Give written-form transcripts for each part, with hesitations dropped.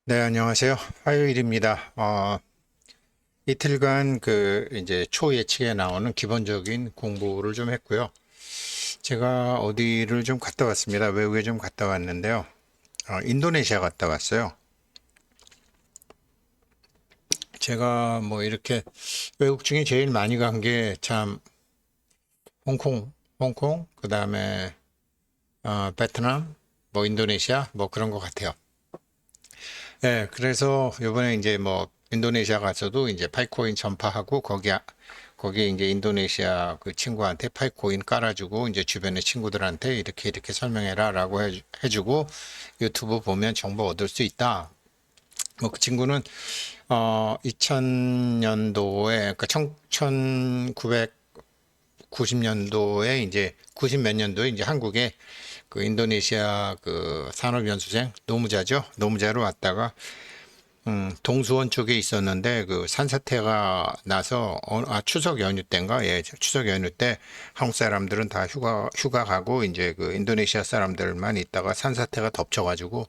네, 안녕하세요. 화요일입니다. 이틀간 이제 초예측에 나오는 기본적인 공부를 좀 했고요. 제가 어디를 좀 갔다 왔습니다. 외국에 좀 갔다 왔는데요. 인도네시아 갔다 왔어요. 제가 뭐 이렇게 외국 중에 제일 많이 간 게 참 홍콩, 그 다음에 베트남, 뭐 인도네시아, 뭐 그런 것 같아요. 네, 그래서 요번에 이제 뭐 인도네시아 가서도 이제 파이코인 전파하고 거기에 이제 인도네시아 그 친구한테 파이코인 깔아주고 이제 주변의 친구들한테 이렇게 설명해라라고 해주고 유튜브 보면 정보 얻을 수 있다. 뭐 그 친구는 2000년도에 그러니까 1990년도에 이제 90 몇 년도에 이제 한국에 그 인도네시아 그 산업연수생 노무자죠. 노무자로 왔다가 동수원 쪽에 있었는데 그 산사태가 나서 추석 연휴 때인가? 예, 추석 연휴 때 한국 사람들은 다 휴가 가고 이제 그 인도네시아 사람들만 있다가 산사태가 덮쳐가지고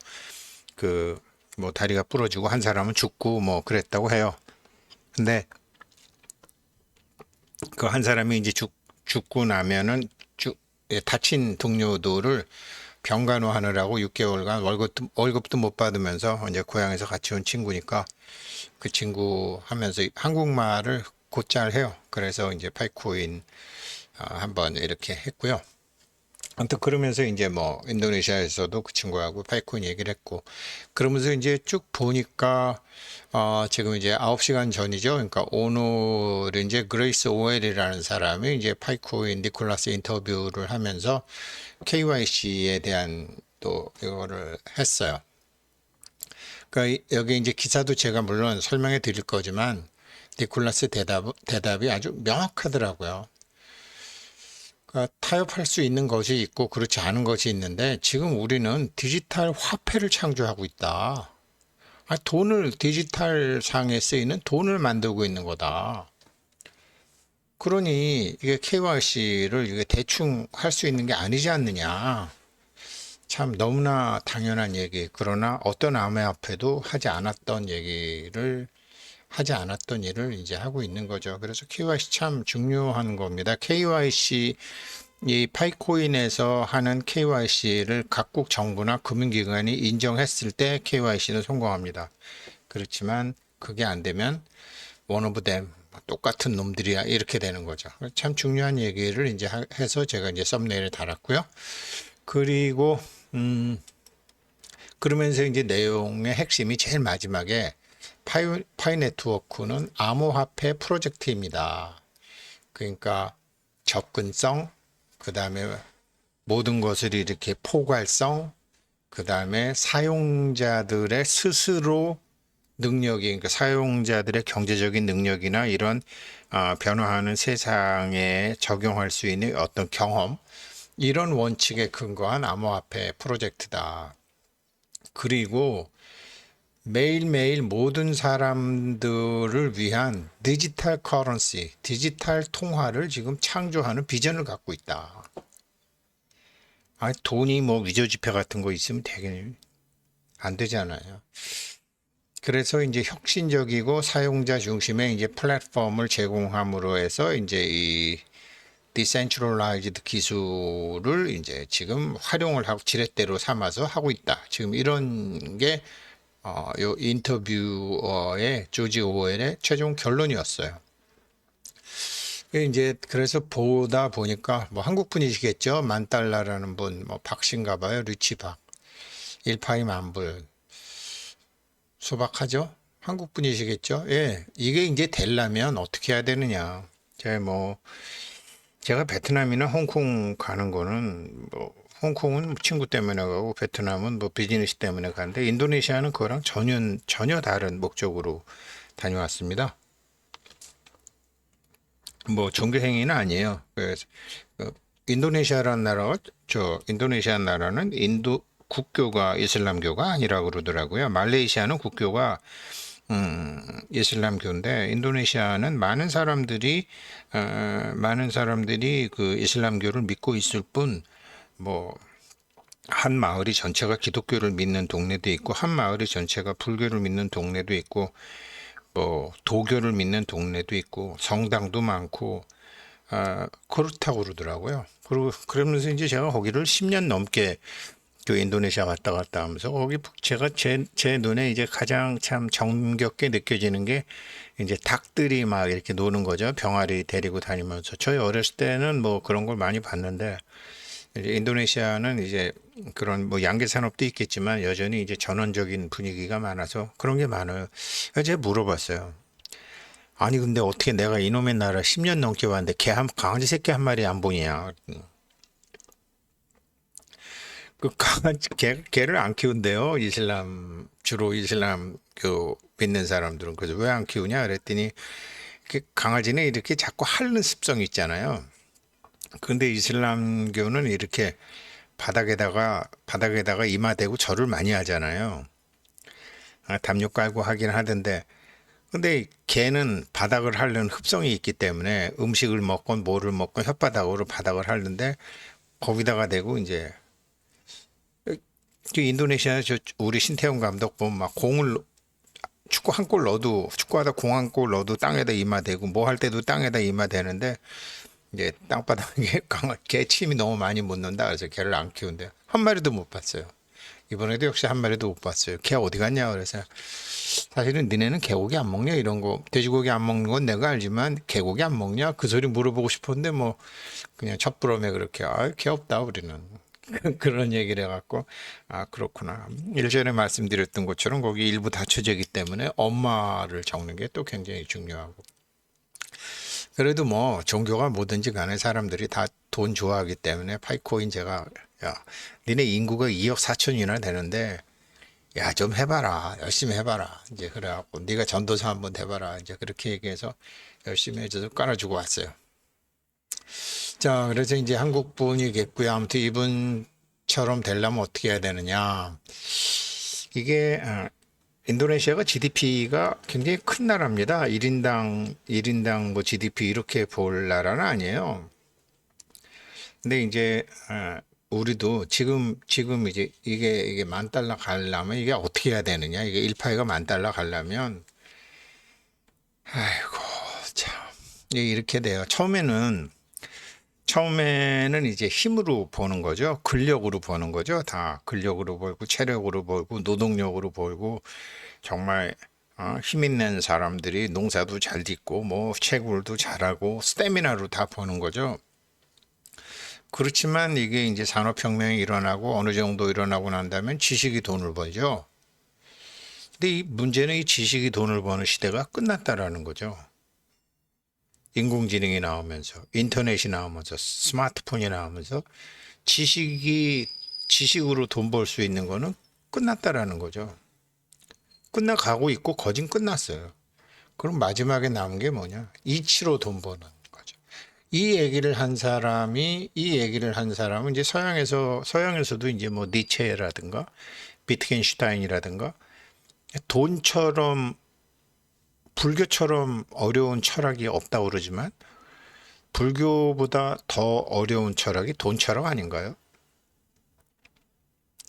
그 뭐 다리가 부러지고 한 사람은 죽고 뭐 그랬다고 해요. 근데 그 한 사람이 이제 죽고 나면은 다친 동료들을 병간호하느라고 6개월간 월급도 못 받으면서 이제 고향에서 같이 온 친구니까 그 친구 하면서 한국말을 곧잘 해요. 그래서 이제 파이코인 한번 이렇게 했고요. 아무튼 그러면서 이제 뭐 인도네시아에서도 그 친구하고 파이코인 얘기를 했고 그러면서 이제 쭉 보니까 지금 이제 9시간 전이죠. 그러니까 오늘 이제 그레이스 오웰이라는 사람이 이제 파이코인 니콜라스 인터뷰를 하면서 KYC에 대한 또 이거를 했어요. 그러니까 여기 이제 기사도 제가 물론 설명해 드릴 거지만 니콜라스 대답이 아주 명확하더라고요. 그러니까 타협할 수 있는 것이 있고 그렇지 않은 것이 있는데 지금 우리는 디지털 화폐를 창조하고 있다. 돈을 디지털 상에 쓰이는 돈을 만들고 있는 거다. 그러니 이게 KYC를 이게 대충 할 수 있는 게 아니지 않느냐. 참 너무나 당연한 얘기. 그러나 어떤 암호화폐도 하지 않았던 일을 이제 하고 있는 거죠. 그래서 KYC 참 중요한 겁니다. KYC 이 파이코인에서 하는 KYC를 각국 정부나 금융기관이 인정했을 때 KYC는 성공합니다. 그렇지만 그게 안 되면 one of them 똑같은 놈들이야 이렇게 되는 거죠. 참 중요한 얘기를 이제 해서 제가 이제 썸네일에 달았고요. 그리고 그러면서 이제 내용의 핵심이 제일 마지막에 파이 네트워크는 암호화폐 프로젝트입니다. 그러니까 접근성, 그 다음에 모든 것을 이렇게 포괄성, 그 다음에 사용자들의 스스로 능력이, 그러니까 사용자들의 경제적인 능력이나 이런 변화하는 세상에 적용할 수 있는 어떤 경험, 이런 원칙에 근거한 암호화폐 프로젝트다. 그리고 매일매일 모든 사람들을 위한 디지털 커런시, 디지털 통화를 지금 창조하는 비전을 갖고 있다. 돈이 뭐 위조지폐 같은 거 있으면 되게 안 되잖아요. 그래서 이제 혁신적이고 사용자 중심의 이제 플랫폼을 제공함으로 해서 이제 이 디센트럴라이즈드 기술을 이제 지금 활용을 하고 지렛대로 삼아서 하고 있다. 지금 이런 게 요 인터뷰어의 조지 오웰의 최종 결론이었어요. 이제 그래서 보다 보니까 뭐 한국 분이시겠죠. 만달러라는 분, 뭐 박신가 봐요. 리치 박. 일파이 만불. 소박하죠? 한국 분이시겠죠? 예. 이게 이제 되려면 어떻게 해야 되느냐. 제가 베트남이나 홍콩 가는 거는 뭐 홍콩은 뭐 친구 때문에 가고 베트남은 뭐 비즈니스 때문에 가는데 인도네시아는 그거랑 전혀 다른 목적으로 다녀왔습니다. 뭐 종교 행위는 아니에요. 그래서 그 인도네시아라는 나라가 인도네시아 나라는 인도 국교가 이슬람교가 아니라고 그러더라고요. 말레이시아는 국교가 이슬람교인데 인도네시아는 많은 사람들이 그 이슬람교를 믿고 있을 뿐 뭐 한 마을이 전체가 기독교를 믿는 동네도 있고 한 마을이 전체가 불교를 믿는 동네도 있고 뭐 도교를 믿는 동네도 있고 성당도 많고 그렇다고 그러더라고요. 그리고 그러면서 이제 제가 거기를 10년 넘게 그 인도네시아 왔다 갔다 하면서 거기 제가 제 눈에 이제 가장 참 정겹게 느껴지는 게 이제 닭들이 막 이렇게 노는 거죠. 병아리 데리고 다니면서. 저희 어렸을 때는 뭐 그런 걸 많이 봤는데 이제 인도네시아는 이제 그런 뭐 양계 산업도 있겠지만 여전히 이제 전원적인 분위기가 많아서 그런 게 많아요. 그래서 제가 물어봤어요. 아니 근데 어떻게 내가 이놈의 나라 10년 넘게 왔는데 강아지 새끼 한 마리 안 보이냐? 그 강아지 개를 안 키운대요. 주로 이슬람 교 믿는 사람들은. 그래서 왜 안 키우냐 그랬더니 강아지는 이렇게 자꾸 핥는 습성이 있잖아요. 근데 이슬람교는 이렇게 바닥에다가 이마 대고 절을 많이 하잖아요. 담요 깔고 하긴 하던데 근데 개는 바닥을 핥는 흡성이 있기 때문에 음식을 먹건 뭐를 먹건 혓바닥으로 바닥을 핥는데 거기다가 대고 이제 그 인도네시아 우리 신태용 감독 보면 막 공을 축구 한 골 넣어도 축구하다 공 한 골 넣어도 땅에다 이마 대고 뭐 할 때도 땅에다 이마 대는데 이제 땅바닥에 개 침이 너무 많이 묻는다 그래서 개를 안 키운대. 한 마리도 못 봤어요. 이번에도 역시 한 마리도 못 봤어요. 개 어디 갔냐 그래서 사실은 니네는 개고기 안 먹냐 이런 거 돼지고기 안 먹는 건 내가 알지만 개고기 안 먹냐 그 소리 물어보고 싶었는데 뭐 그냥 첫부럼에 그렇게 개 없다 우리는 그런 얘기를 해갖고 그렇구나. 일전에 말씀드렸던 것처럼 거기 일부 다처제이기 때문에 엄마를 적는 게 또 굉장히 중요하고 그래도 뭐 종교가 뭐든지 간에 사람들이 다 돈 좋아하기 때문에 파이코인 제가 야 니네 인구가 2억 4천이나 되는데 야 좀 해봐라 열심히 해봐라 이제 그래갖고 네가 전도사 한번 해봐라 이제 그렇게 얘기해서 열심히 해줘서 깔아주고 왔어요. 자 그래서 이제 한국 분이겠고요. 아무튼 이분처럼 되려면 어떻게 해야 되느냐 이게 인도네시아가 GDP가 굉장히 큰 나라입니다. 1인당 뭐 GDP 이렇게 볼 나라는 아니에요. 근데 이제 우리도 지금 이제 이게 10,000달러 가려면 이게 어떻게 해야 되느냐? 이게 1파이가 10,000달러 가려면 아이고 참 이렇게 돼요. 처음에는 이제 힘으로 보는 거죠. 근력으로 보는 거죠. 다 근력으로 벌고 체력으로 벌고 노동력으로 벌고 정말 힘 있는 사람들이 농사도 잘 짓고 뭐 채굴도 잘하고 스태미나로 다 버는 거죠. 그렇지만 이게 이제 산업혁명이 일어나고 어느 정도 일어나고 난 다음에 지식이 돈을 벌죠. 근데 이 문제는 이 지식이 돈을 버는 시대가 끝났다라는 거죠. 인공지능이 나오면서 인터넷이 나오면서 스마트폰이 나오면서 지식으로 돈 벌 수 있는 거는 끝났다라는 거죠. 끝나가고 있고 거진 끝났어요. 그럼 마지막에 남은 게 뭐냐? 이치로 돈 버는 거죠. 이 얘기를 한 사람은 이제 서양에서도 이제 뭐 니체라든가 비트겐슈타인이라든가 돈처럼 불교처럼 어려운 철학이 없다고 그러지만 불교보다 더 어려운 철학이 돈 철학 아닌가요?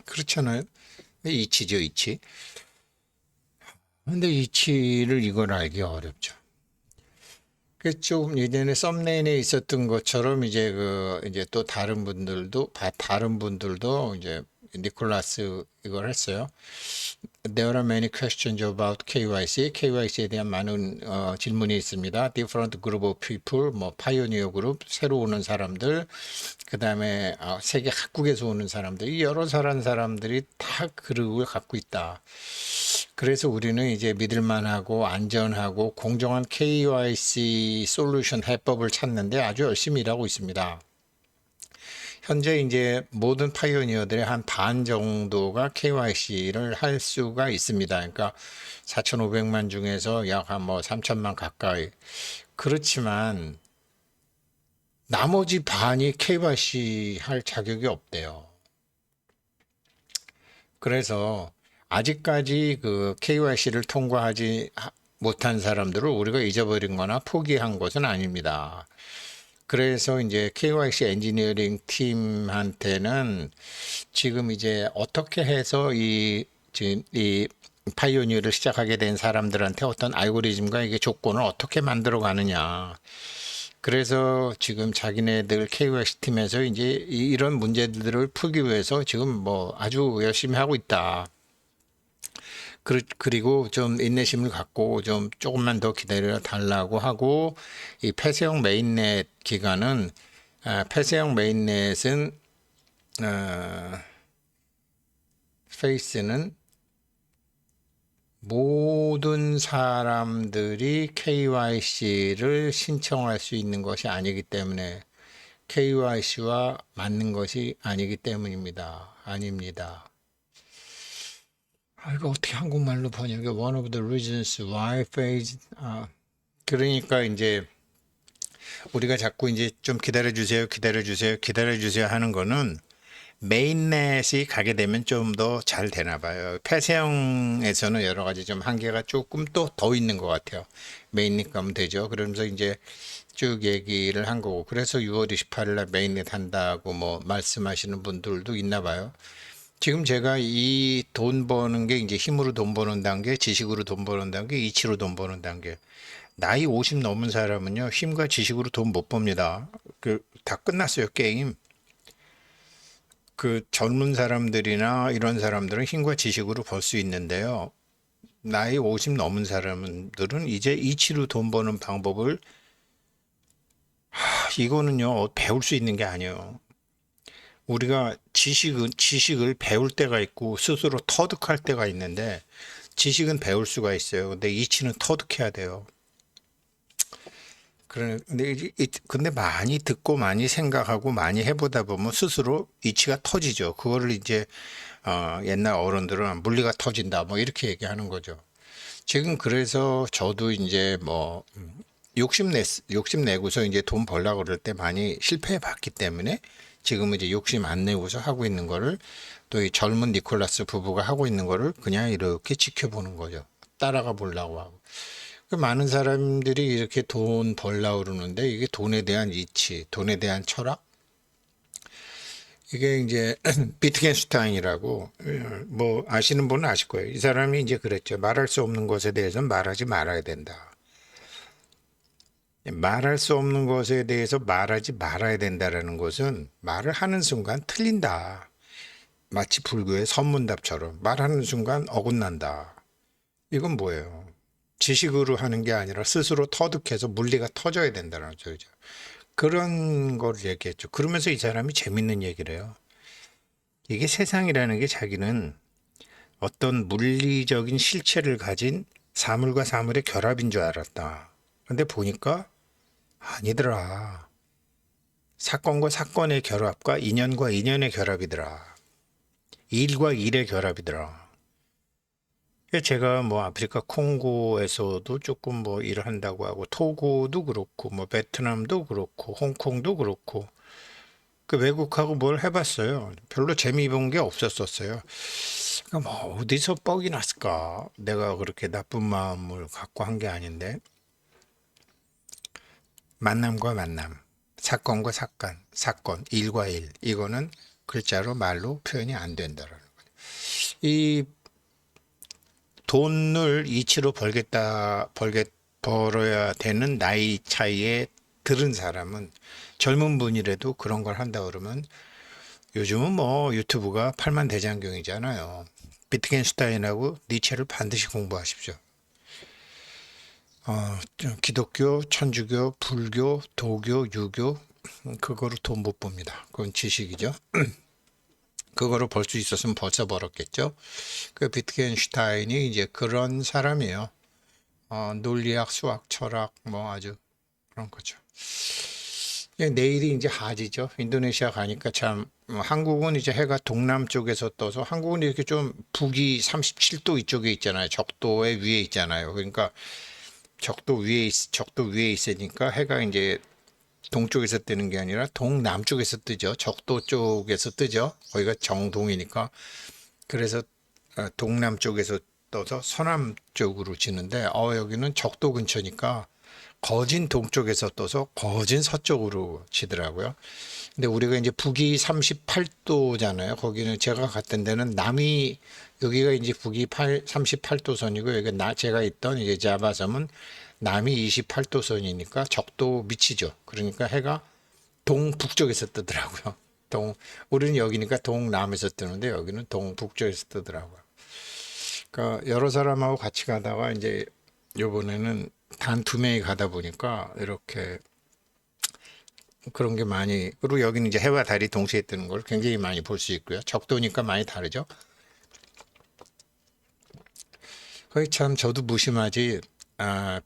그렇잖아요. 이치죠, 이치. 근데 이치를 이걸 알기 어렵죠. 좀 예전에 썸네일에 있었던 것처럼 이제 또 다른 분들도 이제 니콜라스 이걸 했어요. There are many questions about KYC. KYC에 대한 많은 질문이 있습니다. Different group of people, 뭐 파이오니어 그룹, 새로 오는 사람들, 그 다음에 세계 각국에서 오는 사람들, 이 여러 사람들이 다 그룹을 갖고 있다. 그래서 우리는 이제 믿을만하고 안전하고 공정한 KYC 솔루션 해법을 찾는데 아주 열심히 일하고 있습니다. 현재 이제 모든 파이오니어들의 한 반 정도가 KYC를 할 수가 있습니다. 그러니까 4,500만 중에서 약 한 뭐 3천만 가까이. 그렇지만 나머지 반이 KYC 할 자격이 없대요. 그래서 아직까지 그 KYC를 통과하지 못한 사람들을 우리가 잊어버린 거나 포기한 것은 아닙니다. 그래서 이제 KYC 엔지니어링 팀한테는 지금 이제 어떻게 해서 지금 이 파이오니어를 시작하게 된 사람들한테 어떤 알고리즘과 이게 조건을 어떻게 만들어 가느냐. 그래서 지금 자기네들 KYC 팀에서 이제 이런 문제들을 풀기 위해서 지금 뭐 아주 열심히 하고 있다. 그리고 좀 인내심을 갖고 좀 조금만 더 기다려 달라고 하고, 이 폐쇄형 메인넷 기간은, 폐쇄형 메인넷은 페이스는 모든 사람들이 KYC를 신청할 수 있는 것이 아니기 때문에, KYC와 맞는 것이 아니기 때문입니다. 아닙니다. 이거 어떻게 한국말로 번역해? One of the reasons why phase, 그러니까 이제 우리가 자꾸 이제 좀 기다려주세요, 기다려주세요, 기다려주세요 하는 거는 메인넷이 가게 되면 좀 더 잘 되나 봐요. 폐쇄형에서는 여러 가지 좀 한계가 조금 또 더 있는 것 같아요. 메인넷 가면 되죠. 그러면서 이제 쭉 얘기를 한 거고. 그래서 6월 28일 날 메인넷 한다고 뭐 말씀하시는 분들도 있나 봐요. 지금 제가 이 돈 버는 게 이제 힘으로 돈 버는 단계, 지식으로 돈 버는 단계, 이치로 돈 버는 단계. 나이 50 넘은 사람은요, 힘과 지식으로 돈 못 법니다. 다 끝났어요, 게임. 그 젊은 사람들이나 이런 사람들은 힘과 지식으로 벌 수 있는데요. 나이 50 넘은 사람들은 이제 이치로 돈 버는 방법을, 이거는요, 배울 수 있는 게 아니에요. 우리가 지식을 배울 때가 있고 스스로 터득할 때가 있는데, 지식은 배울 수가 있어요. 근데 이치는 터득해야 돼요. 근데 많이 듣고 많이 생각하고 많이 해보다 보면 스스로 이치가 터지죠. 그거를 이제 옛날 어른들은 물리가 터진다 뭐 이렇게 얘기하는 거죠. 지금 그래서 저도 이제 뭐 욕심내고서 이제 돈 벌려고 그럴 때 많이 실패해 봤기 때문에 지금은 이제 욕심 안 내고서 하고 있는 거를, 또 이 젊은 니콜라스 부부가 하고 있는 거를 그냥 이렇게 지켜보는 거죠. 따라가 보려고 하고. 많은 사람들이 이렇게 돈 벌려고 그러는데, 이게 돈에 대한 이치, 돈에 대한 철학, 이게 이제 비트겐슈타인이라고, 뭐 아시는 분은 아실 거예요. 이 사람이 이제 그랬죠. 말할 수 없는 것에 대해서는 말하지 말아야 된다. 말할 수 없는 것에 대해서 말하지 말아야 된다라는 것은 말을 하는 순간 틀린다. 마치 불교의 선문답처럼 말하는 순간 어긋난다. 이건 뭐예요? 지식으로 하는 게 아니라 스스로 터득해서 물리가 터져야 된다는 소리죠. 그런 걸 얘기했죠. 그러면서 이 사람이 재밌는 얘기를 해요. 이게 세상이라는 게 자기는 어떤 물리적인 실체를 가진 사물과 사물의 결합인 줄 알았다. 근데 보니까 아니더라. 사건과 사건의 결합과 인연과 인연의 결합이더라. 일과 일의 결합이더라. 제가 뭐 아프리카 콩고에서도 조금 뭐 일을 한다고 하고, 토고도 그렇고 뭐 베트남도 그렇고 홍콩도 그렇고 그 외국하고 뭘 해봤어요. 별로 재미본 게 없었었어요. 그러니까 뭐 어디서 뻑이 났을까? 내가 그렇게 나쁜 마음을 갖고 한 게 아닌데, 만남과 만남, 사건과 사건, 사건, 일과 일, 이거는 글자로 말로 표현이 안 된다라는 거예요. 이 돈을 이치로 벌어야 되는 나이 차이에 들은 사람은, 젊은 분이라도 그런 걸 한다 그러면, 요즘은 뭐 유튜브가 팔만대장경이잖아요. 비트겐슈타인하고 니체를 반드시 공부하십시오. 기독교, 천주교, 불교, 도교, 유교, 그거로 돈 못 법니다. 그건 지식이죠. 그거로 벌 수 있었으면 벌써 벌었겠죠. 그 비트겐슈타인이 이제 그런 사람이에요. 논리학, 수학, 철학, 뭐 아주 그런 거죠. 내일이 이제 하지죠. 인도네시아 가니까 참, 한국은 이제 해가 동남쪽에서 떠서, 한국은 이렇게 좀 북이 37도 이쪽에 있잖아요. 적도의 위에 있잖아요. 그러니까 적도 위에 있으니까 해가 이제 동쪽에서 뜨는 게 아니라 동남쪽에서 뜨죠. 적도 쪽에서 뜨죠. 거기가 정동이니까. 그래서 동남쪽에서 떠서 서남쪽으로 지는데, 여기는 적도 근처니까 거진 동쪽에서 떠서 거진 서쪽으로 치더라고요. 근데 우리가 이제 북위 38도잖아요. 거기는 제가 갔던 데는 남이 여기가 이제 북위 38도 선이고 여기 제가 있던 이제 자바섬은 남이 28도 선이니까 적도 미치죠. 그러니까 해가 동북쪽에서 뜨더라고요. 우리는 여기니까 동남에서 뜨는데 여기는 동북쪽에서 뜨더라고요. 그러니까 여러 사람하고 같이 가다가 이제 요번에는 단 2명이 가다 보니까 이렇게 그런 게 많이, 그리고 여기는 이제 해와 달이 동시에 뜨는 걸 굉장히 많이 볼 수 있고요. 적도니까 많이 다르죠. 거의 참 저도 무심하지.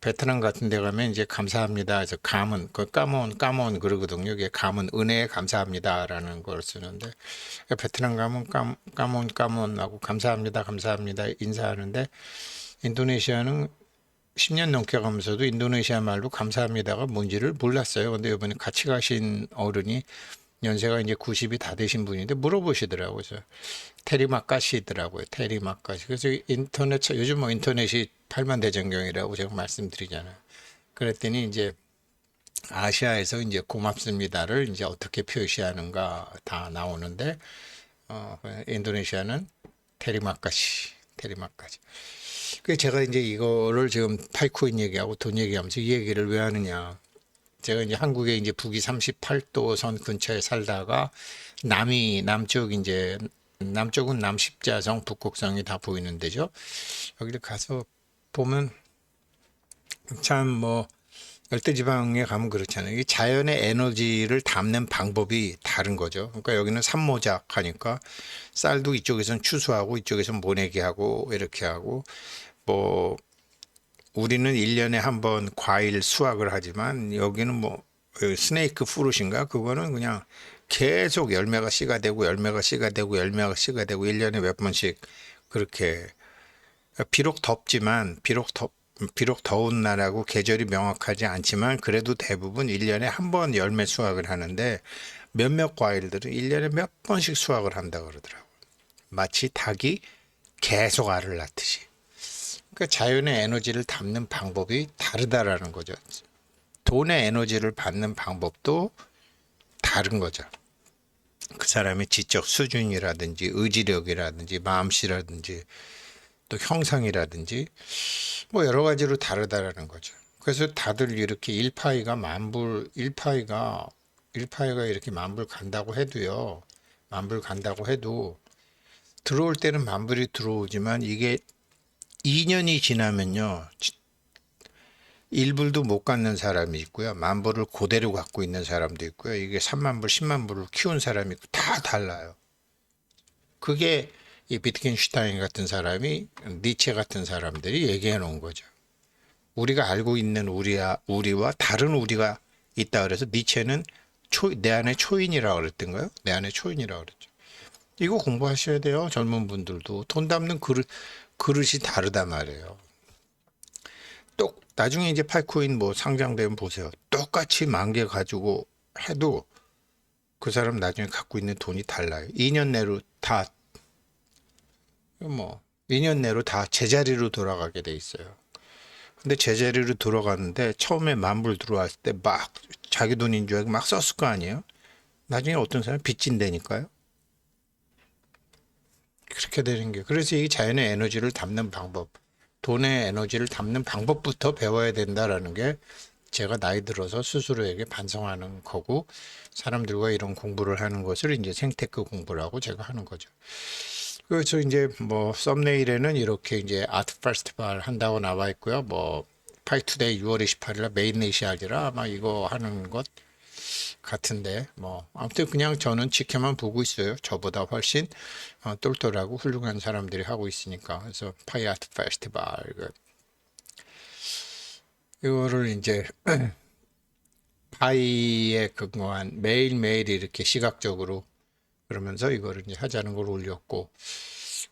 베트남 같은 데 가면 이제 감사합니다. 그래서 감은 그 까몬 그러거든요. 이게 감은 은혜에 감사합니다라는 걸 쓰는데 베트남 가면 까몬 하고 감사합니다 인사하는데 인도네시아는 10년 넘게 가면서도 인도네시아 말로 감사합니다가 뭔지를 몰랐어요. 근데 이번에 같이 가신 어른이 연세가 이제 90이 다 되신 분인데 물어보시더라고요. 그래서 테리마카시더라고요. 테리마카시. 그래서 요즘 뭐 인터넷이 팔만대전경이라고 제가 말씀드리잖아요. 그랬더니 이제 아시아에서 이제 고맙습니다를 이제 어떻게 표시하는가 다 나오는데 인도네시아는 테리마카시. 그 제가 이제 이거를 지금 파이코인 얘기하고 돈 얘기하면서 이 얘기를 왜 하느냐. 제가 이제 한국에 이제 북위 38도 선 근처에 살다가 남쪽은 남십자성, 북극성이 다 보이는 데죠. 여기를 가서 보면 참 뭐 열대지방에 가면 그렇잖아요. 이 자연의 에너지를 담는 방법이 다른 거죠. 그러니까 여기는 산모작하니까 쌀도 이쪽에선 추수하고 이쪽에선 모내기 하고 이렇게 하고 뭐 우리는 1년에 한 번 과일 수확을 하지만 여기는 뭐 스네이크 프루트인가 그거는 그냥 계속 열매가 씨가 되고 열매가 씨가 되고 열매가 씨가 되고 1년에 몇 번씩 그렇게 비록 덥지만 비록 더운 날하고 계절이 명확하지 않지만 그래도 대부분 1년에 한 번 열매 수확을 하는데 몇몇 과일들은 1년에 몇 번씩 수확을 한다 그러더라고요. 마치 닭이 계속 알을 낳듯이. 그러니까 자연의 에너지를 담는 방법이 다르다라는 거죠. 돈의 에너지를 받는 방법도 다른 거죠. 그 사람의 지적 수준이라든지 의지력이라든지 마음씨라든지 또 형상이라든지 뭐 여러 가지로 다르다라는 거죠. 그래서 다들 이렇게 일파이가 이렇게 만불 간다고 해도요. 만불 간다고 해도 들어올 때는 만불이 들어오지만 이게 2년이 지나면요. 1불도 못 갖는 사람이 있고요. 만불을 그대로 갖고 있는 사람도 있고요. 이게 3만불, 10만불을 키운 사람이 있고 다 달라요. 그게 이 비트겐슈타인 같은 사람이 니체 같은 사람들이 얘기해 놓은 거죠. 우리가 알고 있는 우리와 다른 우리가 있다 그래서 니체는 내 안에 초인이라고 그랬던가요? 내 안에 초인이라고 그랬죠. 이거 공부하셔야 돼요. 젊은 분들도. 돈 담는 그릇이 다르단 말이에요. 또 나중에 이제 팔코인 뭐 상장되면 보세요. 똑같이 10,000개 가지고 해도 그 사람 나중에 갖고 있는 돈이 달라요. 2년 내로 다 2년 내로 다 제자리로 돌아가게 돼 있어요. 근데 제자리로 돌아가는데 처음에 만불 들어왔을 때 막 자기 돈인 줄 알고 막 썼을 거 아니에요? 나중에 어떤 사람이 빚진다니까요. 그렇게 되는 게. 그래서 이 자연의 에너지를 담는 방법, 돈의 에너지를 담는 방법부터 배워야 된다라는 게 제가 나이 들어서 스스로에게 반성하는 거고 사람들과 이런 공부를 하는 것을 이제 생테크 공부라고 제가 하는 거죠. 그래서 이제 뭐 썸네일에는 이렇게 이제 아트 페스티벌 한다고 나와 있고요. 뭐 파이투데이 6월 28일 메인네시아리라 아마 이거 하는 것 같은데 뭐 아무튼 그냥 저는 지켜만 보고 있어요. 저보다 훨씬 똘똘하고 훌륭한 사람들이 하고 있으니까. 그래서 파이 아트 페스티벌 이거를 이제 파이에 근거한 매일매일 이렇게 시각적으로 그러면서 이거를 이제 하자는 걸 올렸고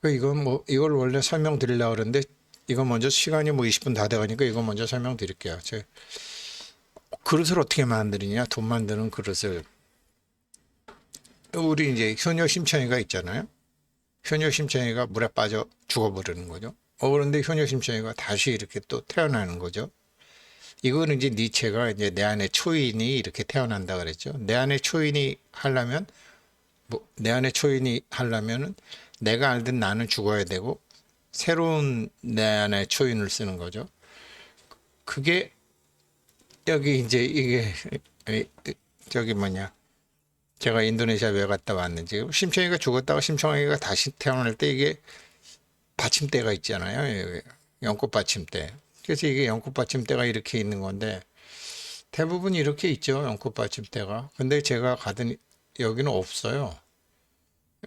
이걸 원래 설명드리려고 그러는데 이거 먼저 시간이 뭐 20분 다 돼가니까 이거 먼저 설명드릴게요. 그릇을 어떻게 만드느냐, 돈 만드는 그릇을. 우리 이제 효녀 심청이가 있잖아요. 효녀 심청이가 물에 빠져 죽어버리는 거죠. 그런데 효녀 심청이가 다시 이렇게 또 태어나는 거죠. 이거는 이제 니체가 이제 내 안에 초인이 이렇게 태어난다 그랬죠. 내 안에 초인이 하려면 뭐 내 안에 초인이 하려면은 내가 알던 나는 죽어야 되고 새로운 내 안에 초인을 쓰는 거죠. 그게 여기 이제 이게 저기 뭐냐 제가 인도네시아 왜 갔다 왔는지 심청이가 죽었다가 심청이가 다시 태어날 때 이게 받침대가 있잖아요. 연꽃 받침대. 그래서 이게 연꽃 받침대가 이렇게 있는 건데 대부분 이렇게 있죠. 연꽃 받침대가. 근데 제가 가던 여기는 없어요.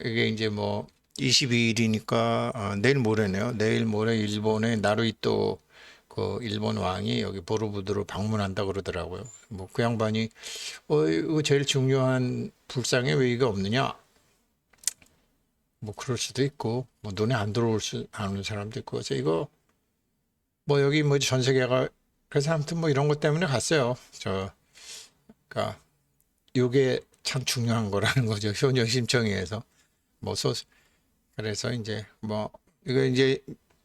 이게 이제 뭐 22일이니까 내일 모레네요. 내일 모레 일본의 나루히토 그 일본 왕이 여기 보로부드로 방문한다 그러더라고요. 뭐 그 양반이 이거 제일 중요한 불상에 왜 이게 없느냐? 뭐 그럴 수도 있고 뭐 눈에 안 들어올 수 아는 사람도 있고 그래서 이거 뭐 여기 뭐 전 세계가 그래서 아무튼 뭐 이런 것 때문에 갔어요. 그러니까 이게 참 중요한 거라는 거죠. 효녀 심청이에서 뭐 그래서 이제 뭐 이거 이제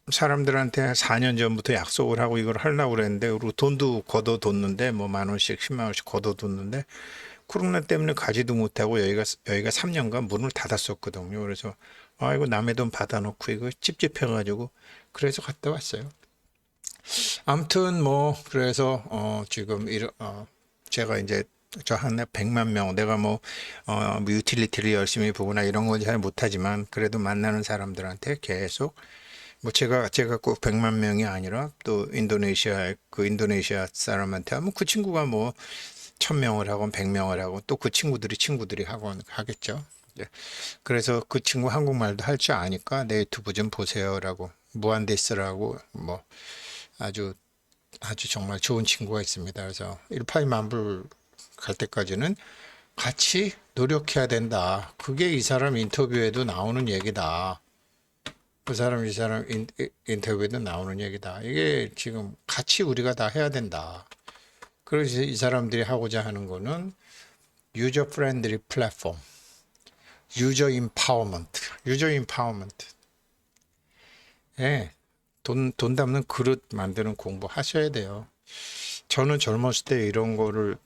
사람들한테 4년 전부터 약속을 하고 이걸 하려고 그랬는데 그리고 돈도 걷어뒀는데 뭐 10,000원씩 100,000원씩 걷어뒀는데 코로나 때문에 가지도 못하고 여기가 3년간 문을 닫았었거든요. 그래서 이거 남의 돈 받아놓고 이거 찝찝해가지고 그래서 갔다 왔어요. 아무튼 뭐 그래서 지금 제가 이제 저 한 100만 명 내가 뭐 유틸리티를 열심히 보거나 이런 건 잘 못하지만 그래도 만나는 사람들한테 계속 뭐 제가 꼭 100만 명이 아니라 또 인도네시아 사람한테 하면 그 친구가 뭐 1,000명을 하건 100명을 하고 또 그 친구들이 하건 하겠죠. 예. 그래서 그 친구 한국말도 할 줄 아니까 내 유튜브 좀 보세요라고 무한데스라고 뭐 아주 정말 좋은 친구가 있습니다. 그래서 1파이만불 갈 때까지는 같이 노력해야 된다. 그게 이 사람 인터뷰에도 나오는 얘기다. 이 사람 인터뷰에도 나오는 얘기다. 이게 지금 같이 우리가 다 해야 된다. 그래서 이 사람들이 하고자 하는 거는 유저 프렌들리 플랫폼, 유저 임파워먼트. 예, 돈 담는 그릇 만드는 공부 하셔야 돼요. 저는 젊었을 때 이런 거를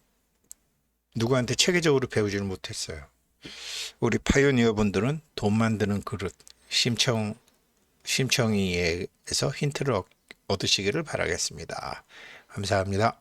누구한테 체계적으로 배우지를 못했어요. 우리 파이오니어 분들은 돈 만드는 그릇, 심청이에서 힌트를 얻으시기를 바라겠습니다. 감사합니다.